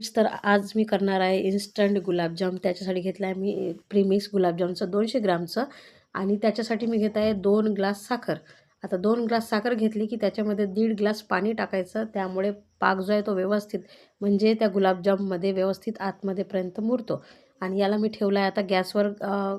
तर आज मी करणार आहे इन्स्टंट गुलाबजाम. त्याच्यासाठी घेतला आहे मी प्रीमिक्स गुलाबजामचं 200 ग्रामचं आणि त्याच्यासाठी मी घेत आहे 2 ग्लास साखर. आता 2 ग्लास साखर घेतली की त्याच्यामध्ये 1.5 ग्लास पाणी टाकायचं. त्यामुळे पाक जो आहे तो व्यवस्थित म्हणजे त्या गुलाबजाममध्ये व्यवस्थित आतमध्येपर्यंत मुरतो. आणि याला मी ठेवला आहे आता गॅसवर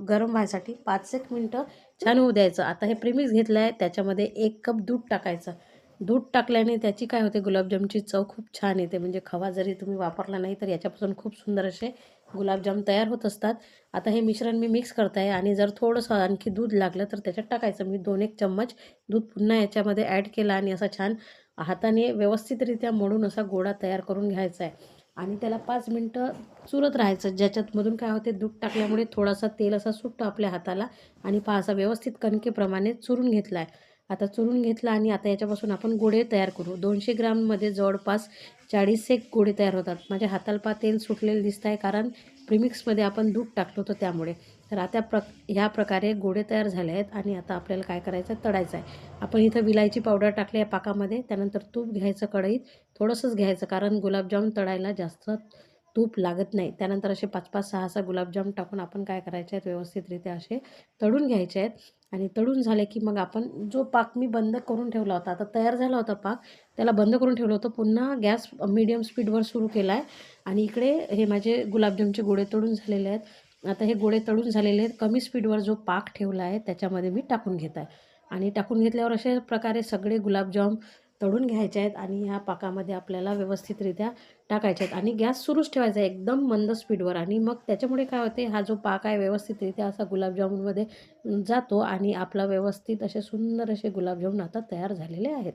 गरम व्हायसाठी 5-1 मिनटं छान होऊ द्यायचं. आता हे प्रीमिक्स घेतलं आहे त्याच्यामध्ये 1 कप दूध टाकायचं. दूध टाकल्याने त्याची काय होते गुलाबजामची चव खूप छान येते. म्हणजे खवा जरी तुम्ही वापरला नाही तर याच्यापासून खूप सुंदर असे गुलाबजाम तयार होत असतात. आता हे मिश्रण मी मिक्स करत आहे आणि जर थोडंसं आणखी दूध लागलं तर त्याच्यात टाकायचं. मी 2-1 चम्मच दूध पुन्हा याच्यामध्ये ॲड केला आणि असा छान हाताने व्यवस्थितरित्या मळून असा गोळा तयार करून घ्यायचा आहे. आणि त्याला 5 मिनटं चुरत राहायचं. ज्याच्यातमधून काय होते दूध टाकल्यामुळे थोडासा तेल असा सुटतो आपल्या हाताला आणि पहा असा व्यवस्थित कणकेप्रमाणे चुरून घेतला आहे. आता चुरून घेतला आणि आता याच्यापासून आपण गोळे तयार करू. 200 ग्राममध्ये जवळपास 40 गोळे तयार होतात. माझ्या हाताला पहा तेल सुटलेलं दिसत आहे कारण प्रीमिक्समध्ये आपण दूध टाकलं होतं त्यामुळे. तर आता ह्या प्रकारे गोळे तयार झाले आहेत आणि आता आपल्याला काय करायचं आहे तळायचं आहे. आपण इथं विलायची पावडर टाकली आहे पाकामध्ये. त्यानंतर तूप घ्यायचं कढईत थोडंसंच घ्यायचं कारण गुलाबजाम तळायला जास्त तूप लागत नाही. त्यानंतर असे 5-5, 6-6 गुलाबजाम टाकून आपण काय करायचे आहेत व्यवस्थितरित्या असे तळून घ्यायचे आहेत. आणि तळून झाले की मग आपण जो पाक मी बंद करून ठेवला होता, आता तयार झाला होता पाक, त्याला बंद करून ठेवलं होतं. पुन्हा गॅस मीडियम स्पीडवर सुरू केला आहे आणि इकडे हे माझे गुलाबजामचे गोळे तळून झालेले आहेत. आता हे गोळे तळून झालेले आहेत. कमी स्पीडवर जो पाक ठेवला आहे त्याच्यामध्ये मी टाकून घेत आहे आणि टाकून घेतल्यावर अशा प्रकारे सगळे गुलाबजाम तळून घ्यायचे आहेत आणि ह्या पाकामध्ये आपल्याला व्यवस्थितरित्या टाकायचे आहेत आणि गॅस सुरूच ठेवायचा आहे एकदम मंद स्पीडवर. आणि मग त्याच्यामुळे काय होते हा जो पाक आहे व्यवस्थितरित्या असा गुलाबजामुनमध्ये जातो आणि आपला व्यवस्थित असे सुंदर असे गुलाबजामुन आता तयार झालेले आहेत.